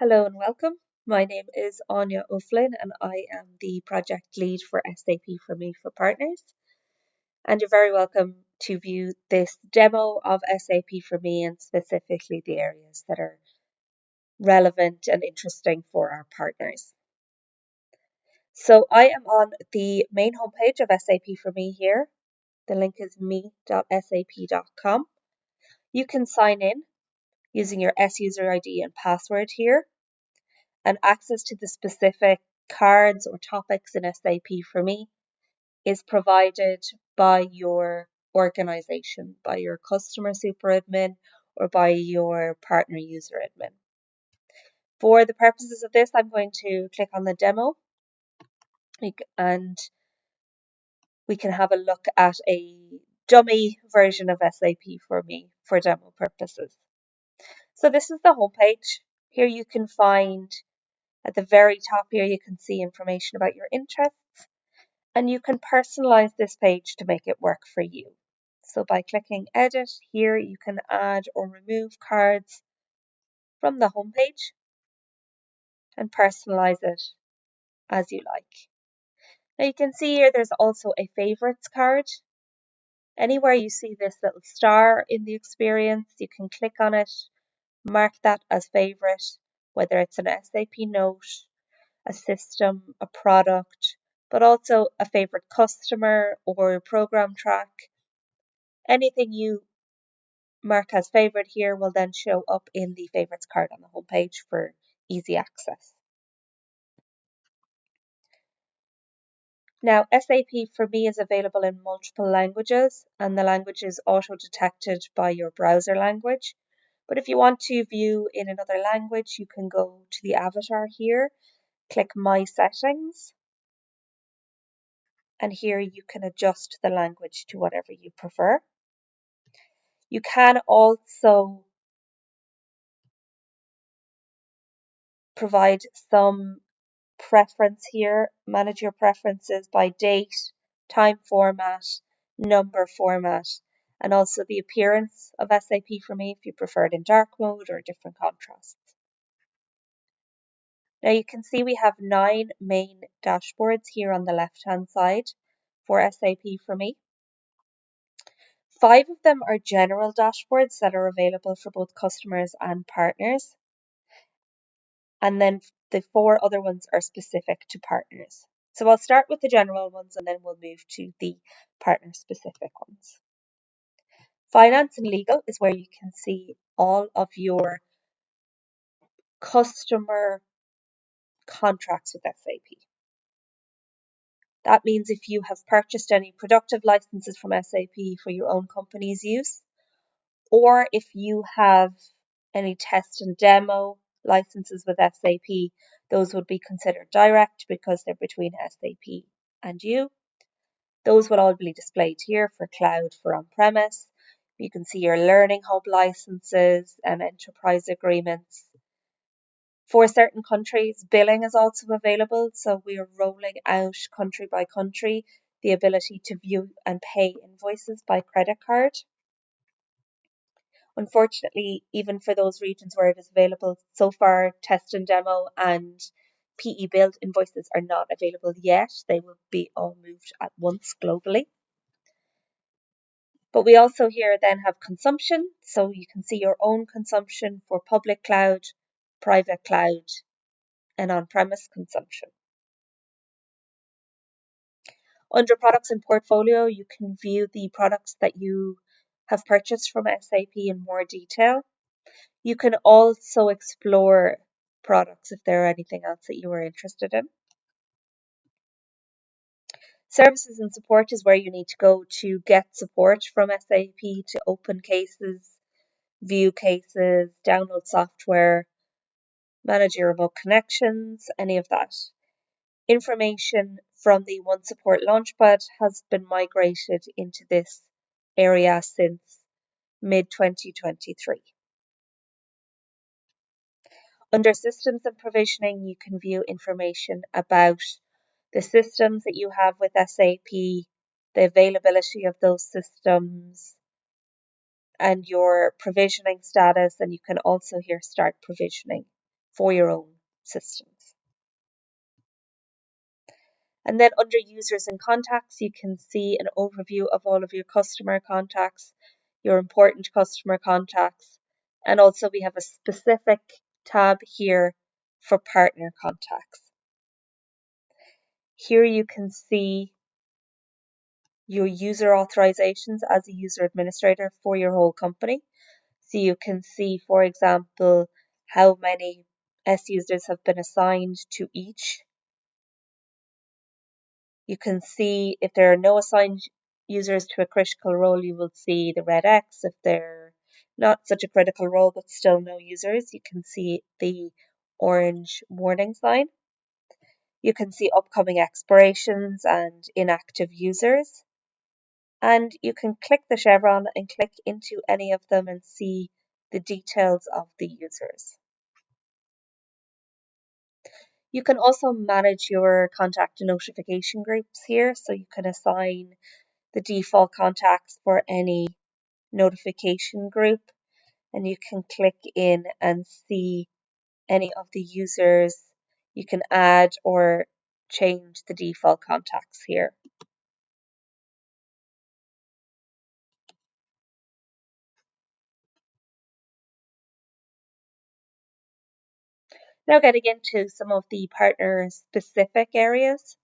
Hello and welcome. My name is Anya O'Flynn and I am the project lead for SAP for Me for Partners. And you're very welcome to view this demo of SAP for Me and specifically the areas that are relevant and interesting for our partners. So I am on the main homepage of SAP for Me here. The link is me.sap.com. You can sign in using your SUser ID and password here, and access to the specific cards or topics in SAP for Me is provided by your organization, by your customer super admin, or by your partner user admin. For the purposes of this, I'm going to click on the demo and we can have a look at a dummy version of SAP for Me for demo purposes. So this is the homepage. Here you can find at the very top here, you can see information about your interests, and you can personalize this page to make it work for you. So by clicking edit here, you can add or remove cards from the homepage and personalize it as you like. Now you can see here there's also a favorites card. Anywhere you see this little star in the experience, you can click on it, mark that as favorite, whether it's an SAP note, a system, a product, but also a favorite customer or program track. Anything you mark as favorite here will then show up in the favorites card on the homepage for easy access. Now, SAP for Me is available in multiple languages, and the language is auto-detected by your browser language. But if you want to view in another language, you can go to the avatar here, click My Settings, and here you can adjust the language to whatever you prefer. You can also provide some preference here, manage your preferences by date, time format, number format, and also the appearance of SAP for Me if you prefer it in dark mode or different contrasts. Now you can see we have 9 main dashboards here on the left hand side for SAP for Me. 5 of them are general dashboards that are available for both customers and partners. And then the 4 other ones are specific to partners. So I'll start with the general ones and then we'll move to the partner specific ones. Finance and legal is where you can see all of your customer contracts with SAP. That means if you have purchased any productive licenses from SAP for your own company's use, or if you have any test and demo licenses with SAP, those would be considered direct because they're between SAP and you. Those will all be displayed here for cloud, for on-premise. You can see your Learning Hub licenses and enterprise agreements. For certain countries, billing is also available, so we are rolling out country by country the ability to view and pay invoices by credit card. Unfortunately, even for those regions where it is available, so far test and demo and PE build invoices are not available yet. They will be all moved at once globally. But we also here then have consumption, so you can see your own consumption for public cloud, private cloud, and on-premise consumption. Under products and portfolio, you can view the products that you have purchased from SAP in more detail. You can also explore products if there are anything else that you are interested in. Services and support is where you need to go to get support from SAP to open cases, view cases, download software, manage your remote connections, any of that. Information from the One Support Launchpad has been migrated into this area since mid-2023. Under Systems and Provisioning, you can view information about the systems that you have with SAP, the availability of those systems, and your provisioning status, and you can also here start provisioning for your own systems. And then under users and contacts, you can see an overview of all of your customer contacts, your important customer contacts, and also we have a specific tab here for partner contacts. Here you can see your user authorizations as a user administrator for your whole company. So you can see, for example, how many S users have been assigned to each. You can see if there are no assigned users to a critical role, you will see the red X. If they're not such a critical role but still no users, you can see the orange warning sign. You can see upcoming expirations and inactive users. And you can click the chevron and click into any of them and see the details of the users. You can also manage your contact and notification groups here. So you can assign the default contacts for any notification group, and you can click in and see any of the users. You can add or change the default contacts here. Now getting into some of the partner specific areas.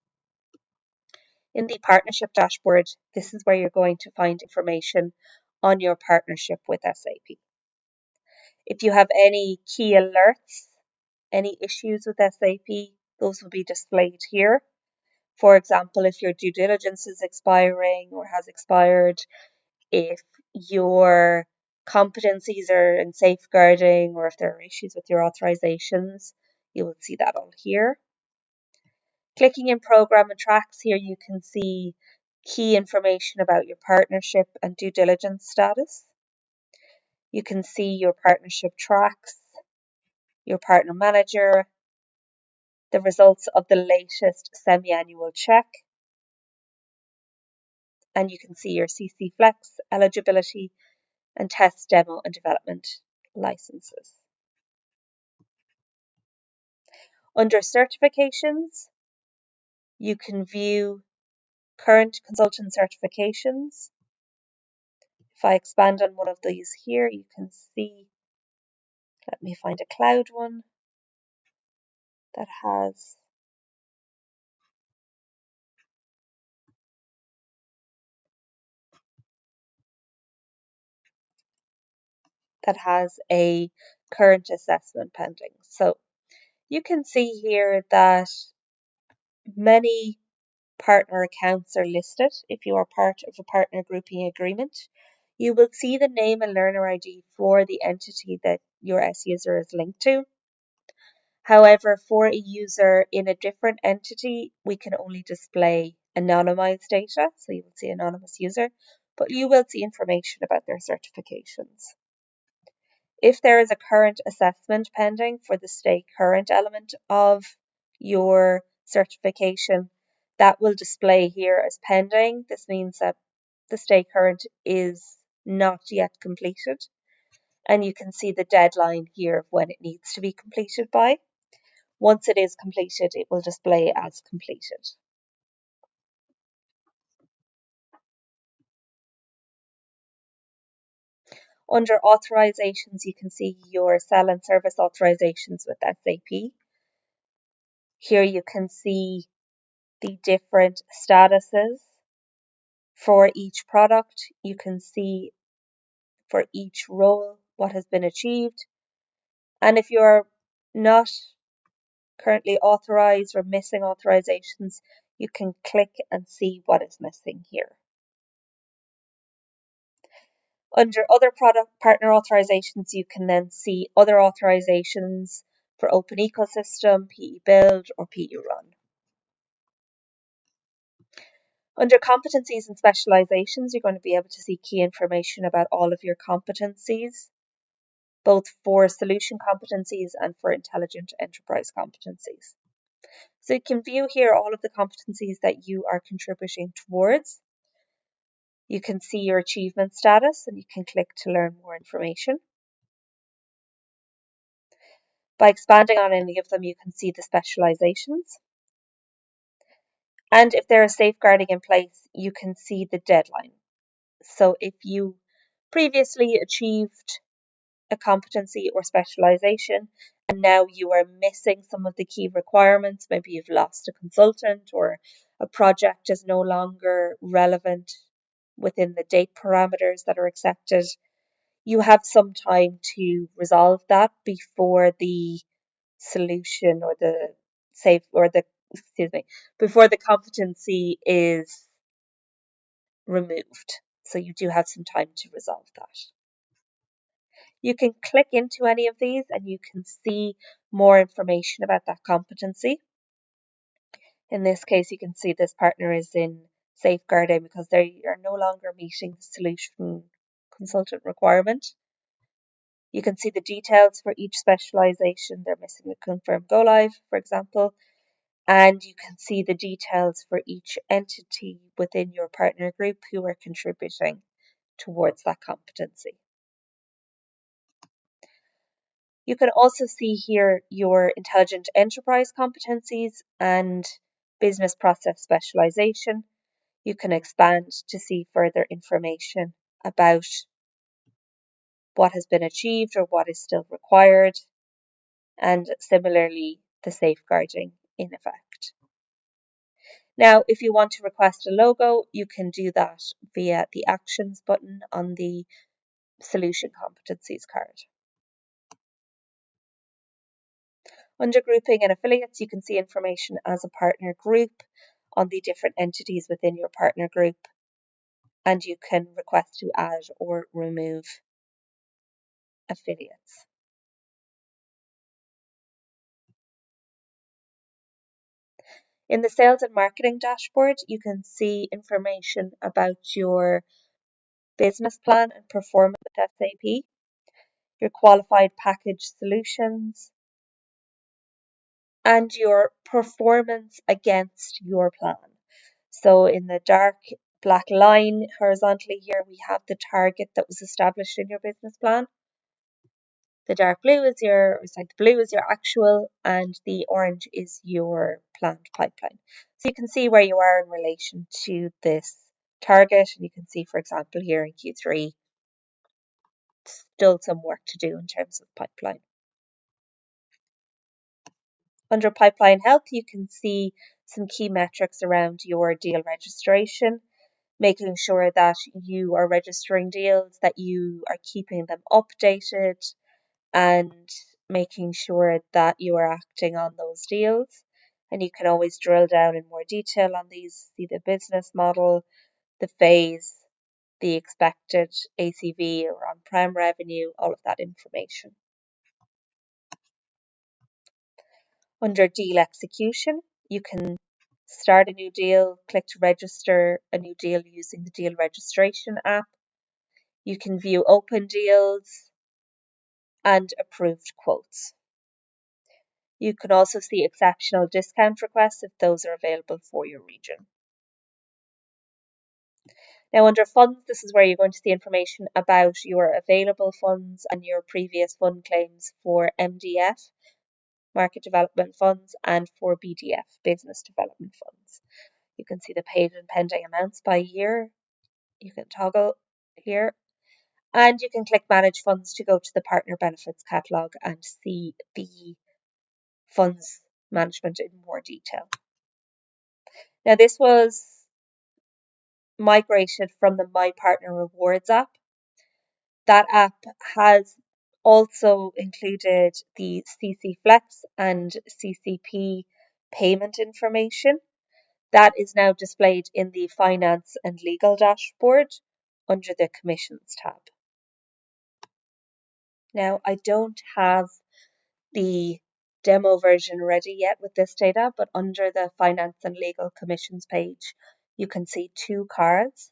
In the partnership dashboard, this is where you're going to find information on your partnership with SAP. If you have any key alerts, any issues with SAP, those will be displayed here. For example, if your due diligence is expiring or has expired, if your competencies are in safeguarding, or if there are issues with your authorizations, you will see that all here. Clicking in program and tracks here, you can see key information about your partnership and due diligence status. You can see your partnership tracks, your partner manager, the results of the latest semi-annual check, and you can see your CC Flex eligibility and test, demo and development licenses. Under certifications, you can view current consultant certifications. If I expand on one of these here, you can see, let me find a cloud one that has a current assessment pending. So you can see here that many partner accounts are listed. If you are part of a partner grouping agreement, you will see the name and learner ID for the entity that your S user is linked to. However, for a user in a different entity, we can only display anonymized data. So you will see anonymous user, but you will see information about their certifications. If there is a current assessment pending for the stay current element of your certification, that will display here as pending. This means that the stay current is not yet completed. And you can see the deadline here of when it needs to be completed by. Once it is completed, it will display as completed. Under authorizations, you can see your sell and service authorizations with SAP. Here you can see the different statuses for each product. You can see for each role what has been achieved. And if you're not currently authorized or missing authorizations, you can click and see what is missing here. Under other product partner authorizations, you can then see other authorizations for Open Ecosystem, PE Build, or PE Run. Under competencies and specializations, you're going to be able to see key information about all of your competencies, both for solution competencies and for intelligent enterprise competencies. So you can view here all of the competencies that you are contributing towards. You can see your achievement status and you can click to learn more information. By expanding on any of them, you can see the specializations. And if there is safeguarding in place, you can see the deadline. So if you previously achieved a competency or specialization and now you are missing some of the key requirements, maybe you've lost a consultant or a project is no longer relevant within the date parameters that are accepted, you have some time to resolve that before the solution or the safe or the excuse me before the competency is removed. So you do have some time to resolve that. You can click into any of these and you can see more information about that competency. In this case, you can see this partner is in safeguarding because they are no longer meeting the solution consultant requirement. You can see the details for each specialization. They're missing the confirmed go live, for example, and you can see the details for each entity within your partner group who are contributing towards that competency. You can also see here your intelligent enterprise competencies and business process specialization. You can expand to see further information about what has been achieved or what is still required, and similarly, the safeguarding in effect. Now, if you want to request a logo, you can do that via the Actions button on the Solution Competencies card. Under Grouping and Affiliates, you can see information as a partner group on the different entities within your partner group, and you can request to add or remove affiliates. In the Sales and Marketing dashboard, you can see information about your business plan and performance with SAP, your qualified package solutions, and your performance against your plan. So in the dark black line horizontally here, we have the target that was established in your business plan. The dark blue is the blue is your actual, and the orange is your planned pipeline. So you can see where you are in relation to this target, and you can see, for example, here in Q3, still some work to do in terms of pipeline. Under pipeline health, you can see some key metrics around your deal registration, making sure that you are registering deals, that you are keeping them updated, and making sure that you are acting on those deals. And you can always drill down in more detail on these, see the business model, the phase, the expected ACV or on-prem revenue, all of that information. Under deal execution, you can start a new deal, click to register a new deal using the deal registration app. You can view open deals and approved quotes. You can also see exceptional discount requests if those are available for your region. Now under funds, this is where you're going to see information about your available funds and your previous fund claims for MDF, market development funds, and for BDF, business development funds. You can see the paid and pending amounts by year. You can toggle here, and you can click manage funds to go to the partner benefits catalog and see the funds management in more detail. Now this was migrated from the My Partner Rewards app. That app has also included the CC Flex and CCP payment information. That is now displayed in the Finance and Legal dashboard under the Commissions tab. Now, I don't have the demo version ready yet with this data, but under the Finance and Legal Commissions page, you can see two cards.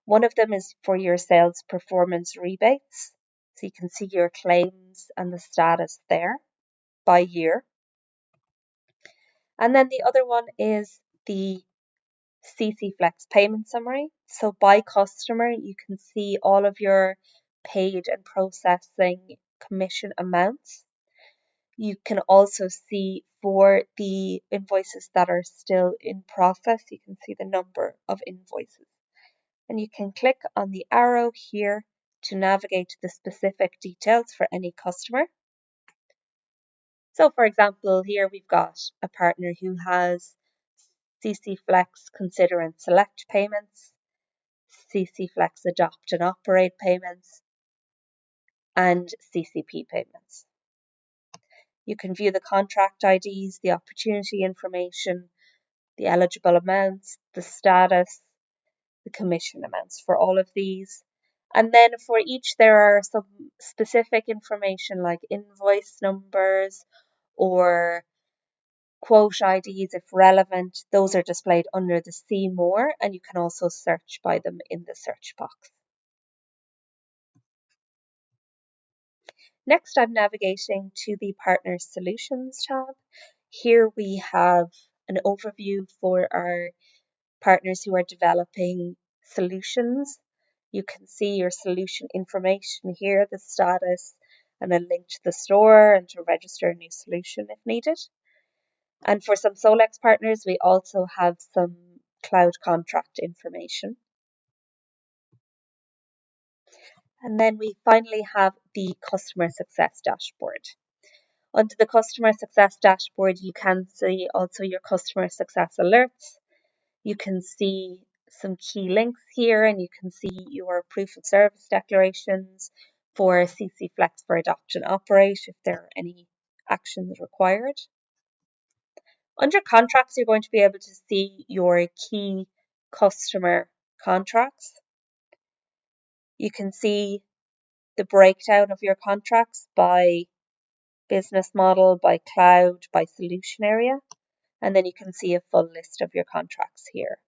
One of them is for your sales performance rebates. So you can see your claims and the status there by year. And then the other one is the CC Flex payment summary. So by customer, you can see all of your paid and processing commission amounts. You can also see for the invoices that are still in process, you can see the number of invoices. And you can click on the arrow here to navigate to the specific details for any customer. So for example, here we've got a partner who has CC Flex Consider and Select payments, CC Flex Adopt and Operate payments, and CCP payments. You can view the contract IDs, the opportunity information, the eligible amounts, the status, the commission amounts for all of these. And then for each, there are some specific information like invoice numbers or quote IDs if relevant. Those are displayed under the See More, and you can also search by them in the search box. Next, I'm navigating to the Partner Solutions tab. Here we have an overview for our partners who are developing solutions. You can see your solution information here, the status, and a link to the store and to register a new solution if needed. And for some Solex partners, we also have some cloud contract information. And then we finally have the customer success dashboard. Under the customer success dashboard, you can see also your customer success alerts. You can see some key links here, and you can see your proof of service declarations for CC Flex for Adopt and Operate if there are any actions required. Under contracts, you're going to be able to see your key customer contracts. You can see the breakdown of your contracts by business model, by cloud, by solution area, and then you can see a full list of your contracts here.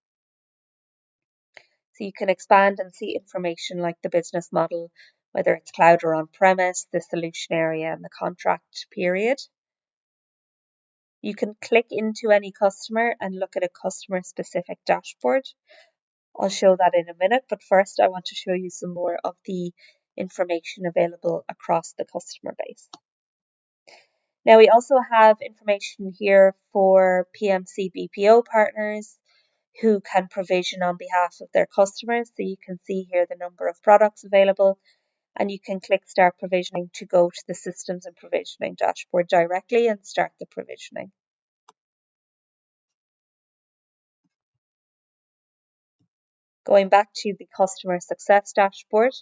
So you can expand and see information like the business model, whether it's cloud or on-premise, the solution area, and the contract period. You can click into any customer and look at a customer-specific dashboard. I'll show that in a minute, but first I want to show you some more of the information available across the customer base. Now we also have information here for PMC BPO partners who can provision on behalf of their customers. So you can see here the number of products available, and you can click Start Provisioning to go to the Systems and Provisioning dashboard directly and start the provisioning. Going back to the Customer Success dashboard,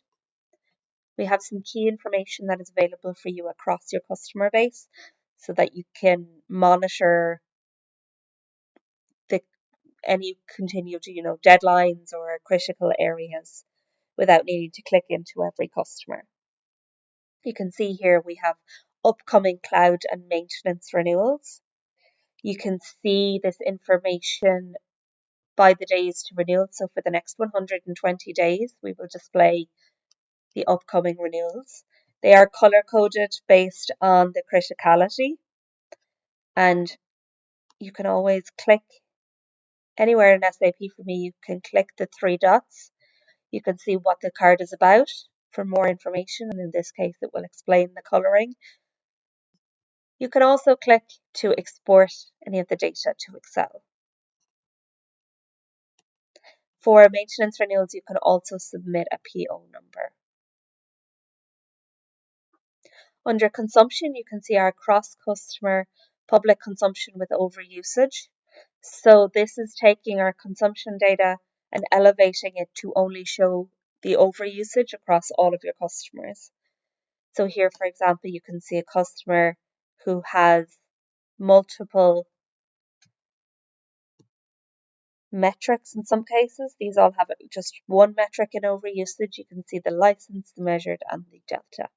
we have some key information that is available for you across your customer base so that you can monitor any continued, deadlines or critical areas without needing to click into every customer. You can see here we have upcoming cloud and maintenance renewals. You can see this information by the days to renewal. So for the next 120 days, we will display the upcoming renewals. They are color coded based on the criticality, and you can always click anywhere in SAP. For me, you can click the three dots. You can see what the card is about for more information, and in this case it will explain the colouring. You can also click to export any of the data to Excel. For maintenance renewals, you can also submit a PO number. Under consumption, you can see our cross-customer public consumption with overusage. So this is taking our consumption data and elevating it to only show the overusage across all of your customers. So here, for example, you can see a customer who has multiple metrics in some cases. These all have just one metric in overusage. You can see the license, the measured, and the delta.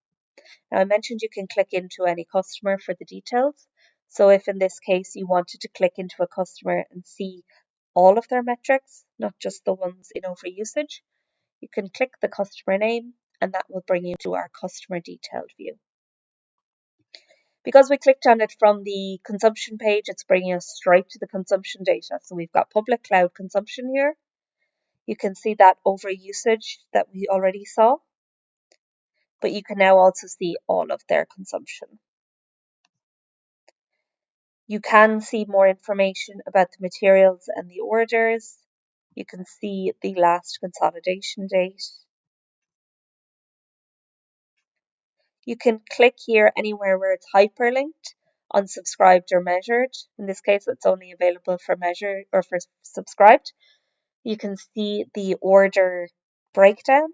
Now, I mentioned you can click into any customer for the details. So if in this case you wanted to click into a customer and see all of their metrics, not just the ones in overusage, you can click the customer name and that will bring you to our customer detailed view. Because we clicked on it from the consumption page, it's bringing us straight to the consumption data. So we've got public cloud consumption here. You can see that overusage that we already saw, but you can now also see all of their consumption. You can see more information about the materials and the orders. You can see the last consolidation date. You can click here anywhere where it's hyperlinked, unsubscribed or measured. In this case, it's only available for measured or for subscribed. You can see the order breakdown,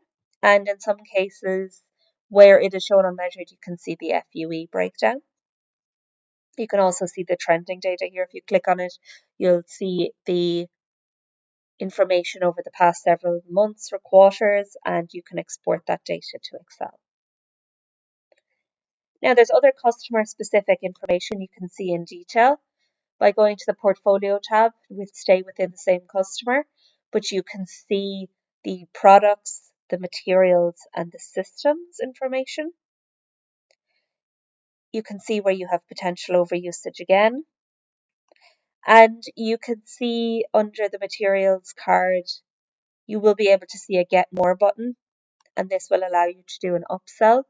and in some cases where it is shown unmeasured, you can see the FUE breakdown. You can also see the trending data here. If you click on it, you'll see the information over the past several months or quarters, and you can export that data to Excel. Now, there's other customer specific information you can see in detail. By going to the portfolio tab, we'll stay within the same customer, but you can see the products, the materials, and the systems information. You can see where you have potential overusage again. And you can see under the materials card, you will be able to see a get more button, and this will allow you to do an upsell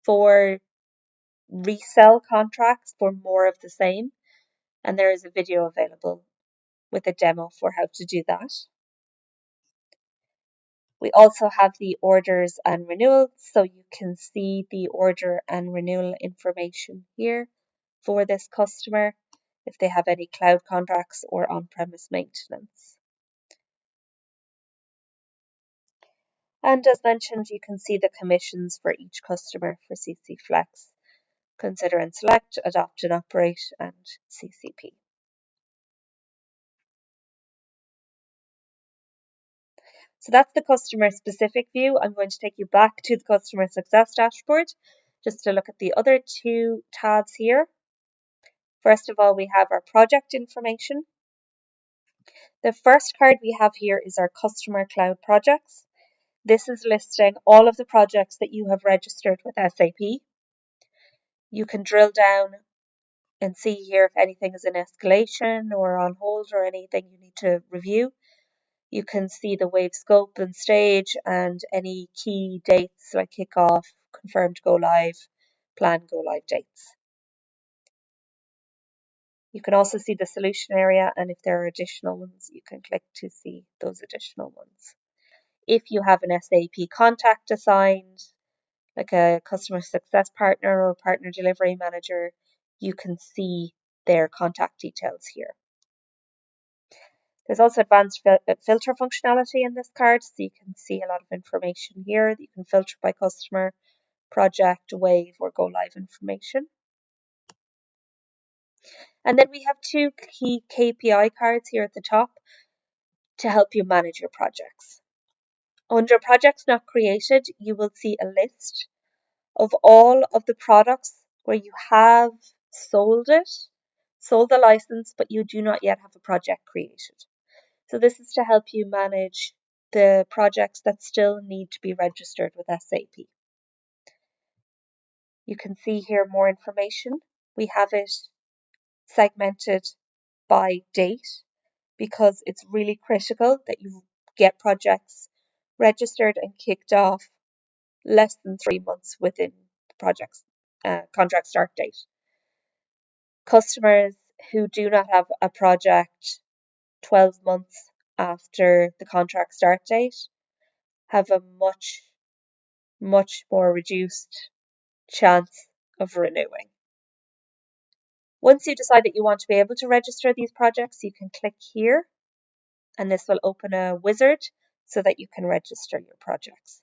for resell contracts for more of the same. And there is a video available with a demo for how to do that. We also have the orders and renewals, so you can see the order and renewal information here for this customer if they have any cloud contracts or on-premise maintenance. And as mentioned, you can see the commissions for each customer for CC Flex, Consider and Select, Adopt and Operate, and CCP. So that's the customer specific view. I'm going to take you back to the customer success dashboard just to look at the other two tabs here. First of all, we have our project information. The first card we have here is our customer cloud projects. This is listing all of the projects that you have registered with SAP. You can drill down and see here if anything is in escalation or on hold or anything you need to review. You can see the wave scope and stage and any key dates like kickoff, confirmed go live, planned go live dates. You can also see the solution area, and if there are additional ones, you can click to see those additional ones. If you have an SAP contact assigned, like a customer success partner or partner delivery manager, you can see their contact details here. There's also advanced filter functionality in this card, so you can see a lot of information here that you can filter by customer, project, wave, or go live information. And then we have two key KPI cards here at the top to help you manage your projects. Under projects not created, you will see a list of all of the products where you have sold the license, but you do not yet have a project created. So this is to help you manage the projects that still need to be registered with SAP. You can see here more information. We have it segmented by date because it's really critical that you get projects registered and kicked off less than 3 months within the project's contract start date. Customers who do not have a project 12 months after the contract start date have a much more reduced chance of renewing. Once you decide that you want to be able to register these projects, you can click here and this will open a wizard so that you can register your projects.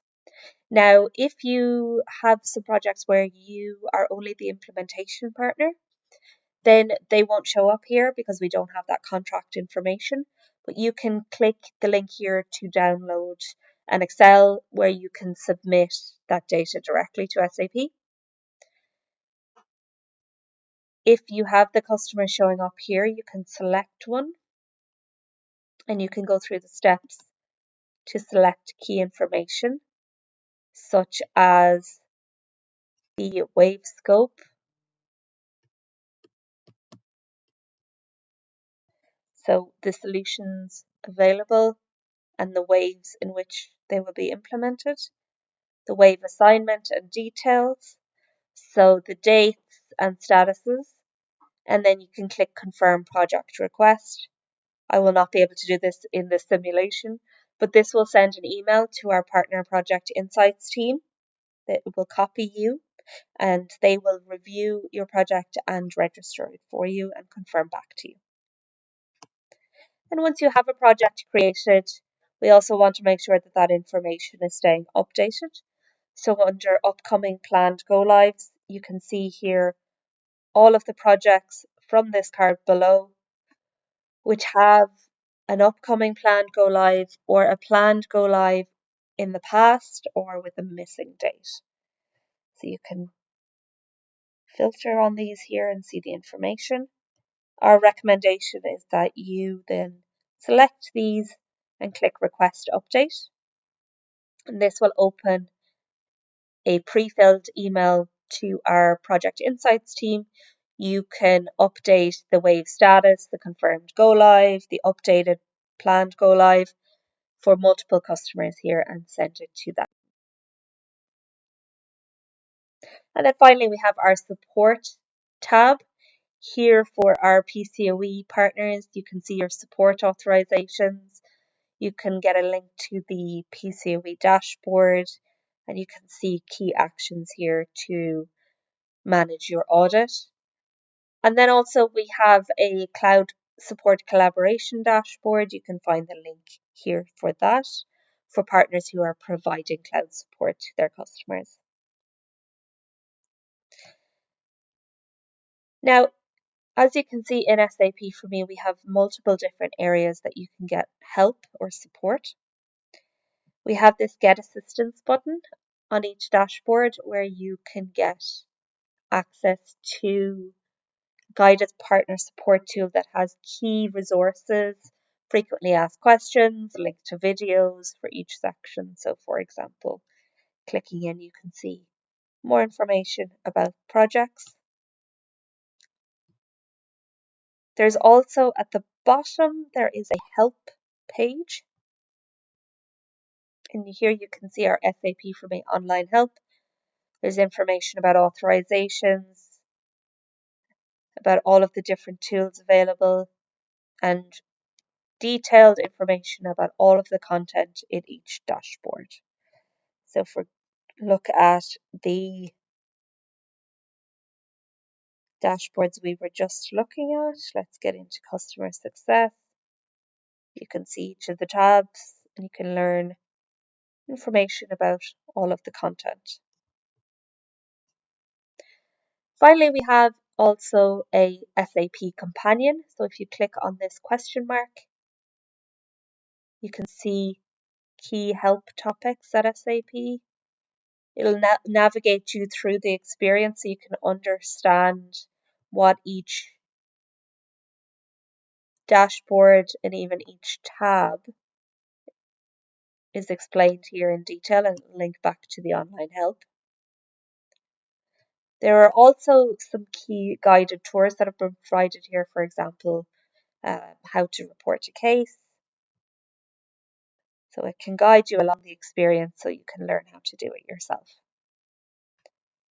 Now, if you have some projects where you are only the implementation partner, then they won't show up here because we don't have that contract information. But you can click the link here to download an Excel where you can submit that data directly to SAP. If you have the customer showing up here, you can select one and you can go through the steps to select key information, such as the wave scope. So the solutions available and the waves in which they will be implemented, the wave assignment and details, so the dates and statuses, And then you can click Confirm Project Request. I will not be able to do this in the simulation, but this will send an email to our Partner Project Insights team that will copy you, and they will review your project and register it for you and confirm back to you. And once you have a project created, we also want to make sure that that information is staying updated. So under upcoming planned go lives, you can see here all of the projects from this card below which have an upcoming planned go live or a planned go live in the past or with a missing date. So you can filter on these here and see the information. Our recommendation is that you then select these and click Request Update. And this will open a pre-filled email to our Project Insights team. You can update the wave status, the confirmed go live, the updated planned go live for multiple customers here and send it to them. And then finally, we have our support tab. Here for our PCOE partners, you can see your support authorizations. You can get a link to the PCOE dashboard, and you can see key actions here to manage your audit. And then also we have a cloud support collaboration dashboard. You can find the link here for that for partners who are providing cloud support to their customers. Now, as you can see in SAP for me, we have multiple different areas that you can get help or support. We have this Get Assistance button on each dashboard where you can get access to guided partner support tool that has key resources, frequently asked questions, link to videos for each section. So for example, clicking in, you can see more information about projects. There's also at the bottom, there is a help page. And here you can see our SAP for Me online help. There's information about authorizations, about all of the different tools available, and detailed information about all of the content in each dashboard. So if we look at the dashboards we were just looking at, let's get into customer success. You can see each of the tabs and you can learn information about all of the content. Finally, we have also a SAP companion. So if you click on this question mark, you can see key help topics at SAP. It'll navigate you through the experience so you can understand what each dashboard and even each tab is explained here in detail and link back to the online help. There are also some key guided tours that have been provided here, for example, how to report a case. So it can guide you along the experience so you can learn how to do it yourself.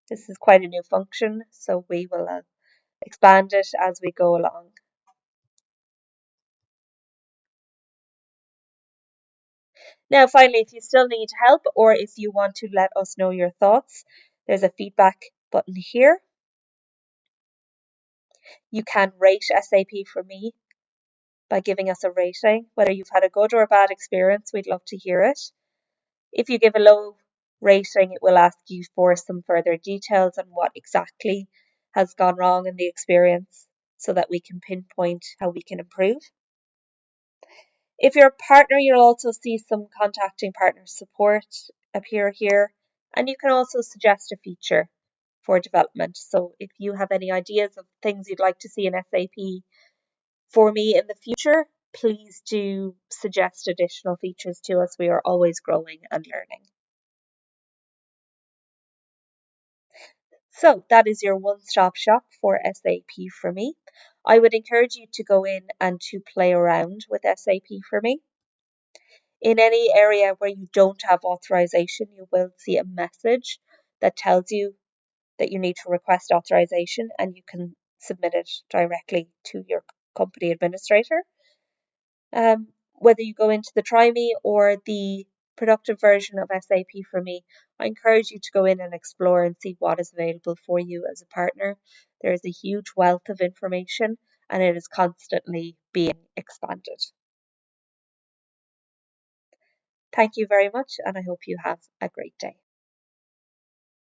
This is quite a new function, so we will expand it as we go along. Now, finally, if you still need help or if you want to let us know your thoughts, there's a feedback button here. You can rate SAP for me by giving us a rating. Whether you've had a good or a bad experience, we'd love to hear it. If you give a low rating, it will ask you for some further details on what exactly has gone wrong in the experience so that we can pinpoint how we can improve. If you're a partner, you'll also see some contacting partner support appear here, and you can also suggest a feature for development. So if you have any ideas of things you'd like to see in SAP for me in the future, please do suggest additional features to us. We are always growing and learning. So that is your one-stop shop for SAP for me. I would encourage you to go in and to play around with SAP for me. In any area where you don't have authorization, you will see a message that tells you that you need to request authorization, and you can submit it directly to your company administrator. Whether you go into the Try Me or the productive version of SAP for me, I encourage you to go in and explore and see what is available for you as a partner. There is a huge wealth of information and it is constantly being expanded. Thank you very much, and I hope you have a great day.